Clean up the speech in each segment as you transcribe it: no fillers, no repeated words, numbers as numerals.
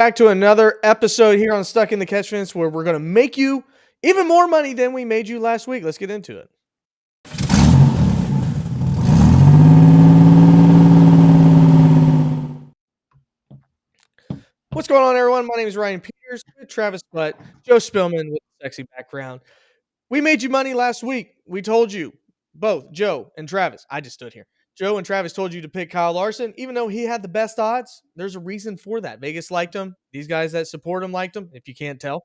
Back to another episode here on Stuck in the Catch Fence where we're going to make you even more money than we made you last week. Let's get into it. What's going on, everyone? My name is Ryan Peters with Travis Butt, Joe Spillman with a sexy background. We made you money last week. We told you, both Joe and Travis. I just stood here. Joe and Travis told you to pick Kyle Larson, even though he had the best odds. There's a reason for that. Vegas liked him. These guys that support him liked him, if you can't tell.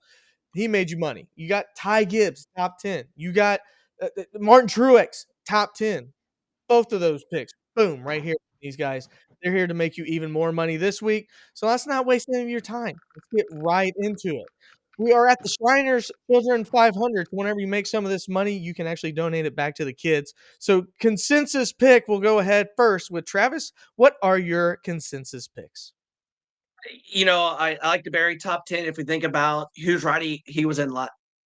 He made you money. You got Ty Gibbs, top 10. You got Martin Truex, top 10. Both of those picks, boom, right here. These guys, they're here to make you even more money this week. So let's not waste any of your time. Let's get right into it. We are at the Shriners Children 500. So whenever you make some of this money, you can actually donate it back to the kids. So consensus pick, we'll go ahead first with Travis. What are your consensus picks? I like the Barry top 10 if we think about whose ride he was in.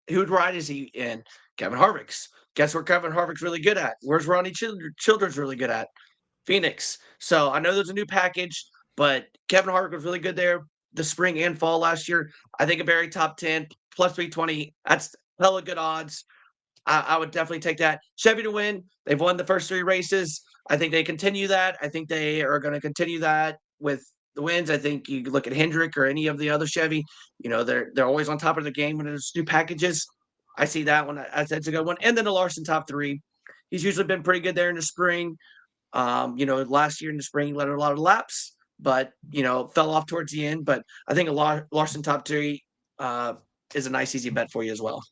Whose ride is he in? Kevin Harvick's. Guess where Kevin Harvick's really good at? Where's Ronnie Childers really good at? Phoenix. So I know there's a new package, but Kevin Harvick was really good there the spring and fall last year. I think a Barry top 10 plus 320. That's hella good odds. I would definitely take that. Chevy to win. They've won the first three races. I think they continue that. I think they are going to continue that with the wins. I think you look at Hendrick or any of the other Chevy. They're always on top of the game when there's new packages. I see that one. That's a good one. And then the Larson top three. He's usually been pretty good there in the spring. Last year in the spring, he led a lot of laps, but fell off towards the end. But I think Larson top three is a nice easy bet for you as well.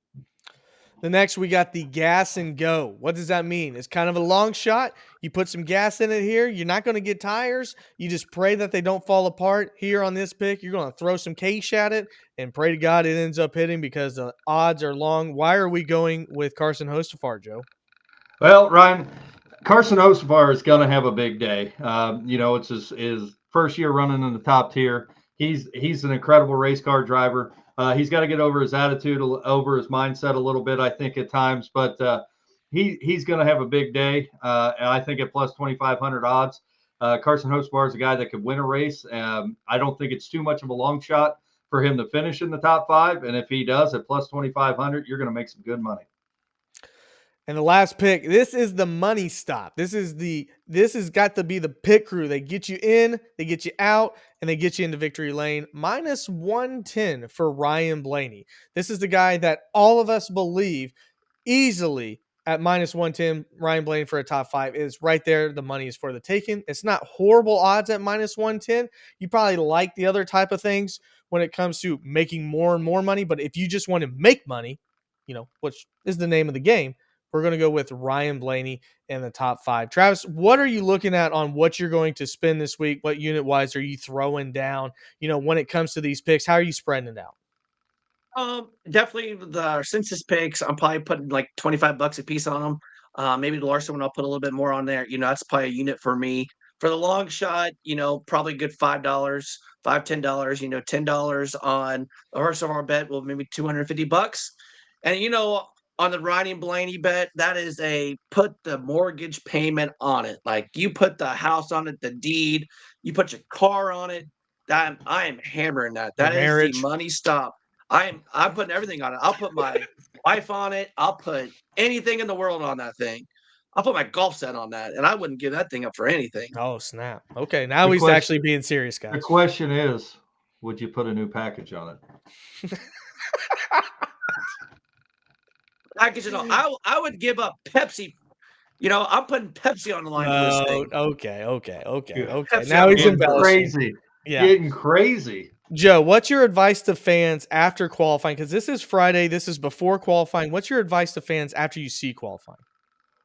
The next, we got the gas and go. What does that mean? It's kind of a long shot. You put some gas in it here. You're not going to get tires. You just pray that they don't fall apart here on this pick. You're going to throw some cash at it and pray to God it ends up hitting because the odds are long. Why are we going with Carson Hostafar, Joe? Well, Ryan, Carson Hostafar is going to have a big day. It's his first year running in the top tier. He's an incredible race car driver. He's got to get over his attitude, over his mindset a little bit, I think, at times. But he's going to have a big day. And I think at plus 2,500 odds, Carson Hostafar is a guy that could win a race. I don't think it's too much of a long shot for him to finish in the top five. And if he does at plus 2,500, you're going to make some good money. And the last pick, this is the money stop. This has got to be the pit crew. They get you in, they get you out, and they get you into victory lane. Minus 110 for Ryan Blaney. This is the guy that all of us believe easily at minus 110. Ryan Blaney for a top five is right there. The money is for the taking. It's not horrible odds at minus 110. You probably like the other type of things when it comes to making more and more money. But if you just want to make money, which is the name of the game, we're going to go with Ryan Blaney in the top five. Travis, what are you looking at on what you're going to spend this week? What unit wise are you throwing down? When it comes to these picks, how are you spreading it out? Definitely the census picks. I'm probably putting like $25 a piece on them. Maybe the Larson one, I'll put a little bit more on there. That's probably a unit for me. For the long shot, probably a good $5, $10. $10 on the horse of our bet will maybe $250. And on the Ryan Blaney bet, that is a put the mortgage payment on it. Like you put the house on it, the deed, you put your car on it. That I am hammering that. Your That is the marriage. money stop. I'm putting everything on it. I'll put my wife on it. I'll put anything in the world on that thing. I'll put my golf set on that, and I wouldn't give that thing up for anything. Oh, snap. Okay, now The he's question- actually being serious, The guys. question is, would you put a new package on it? Package it all. I would give up Pepsi. I'm putting Pepsi on the line for this thing. Okay. Pepsi Now on he's the line. embellishing. Crazy. Yeah. Getting crazy. Joe, what's your advice to fans after qualifying? Because this is Friday. This is before qualifying. What's your advice to fans after you see qualifying?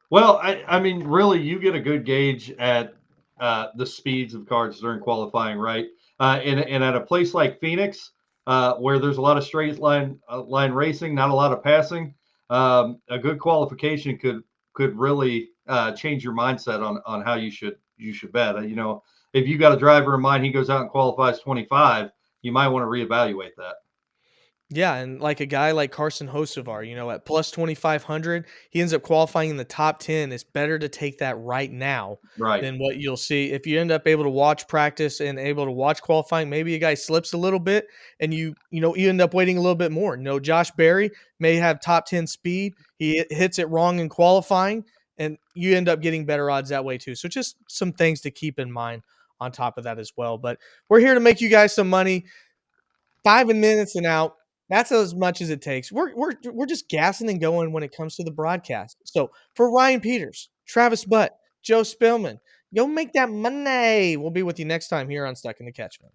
Well, I mean, really, you get a good gauge at the speeds of cars during qualifying, right? And at a place like Phoenix, where there's a lot of straight line racing, not a lot of passing, a good qualification could really change your mindset on how you should bet. If you got a driver in mind, he goes out and qualifies 25, you might want to reevaluate that. Yeah, and like a guy like Carson Hocevar, at plus 2,500, he ends up qualifying in the top 10. It's better to take that right now Right. than what you'll see if you end up able to watch practice and able to watch qualifying. Maybe a guy slips a little bit, and you end up waiting a little bit more. Josh Berry may have top 10 speed. He hits it wrong in qualifying, and you end up getting better odds that way too. So just some things to keep in mind on top of that as well. But we're here to make you guys some money. 5 minutes and out. That's as much as it takes. We're just gassing and going when it comes to the broadcast. So for Ryan Peters, Travis Butt, Joe Spillman, go make that money. We'll be with you next time here on Stuck in the Catchment.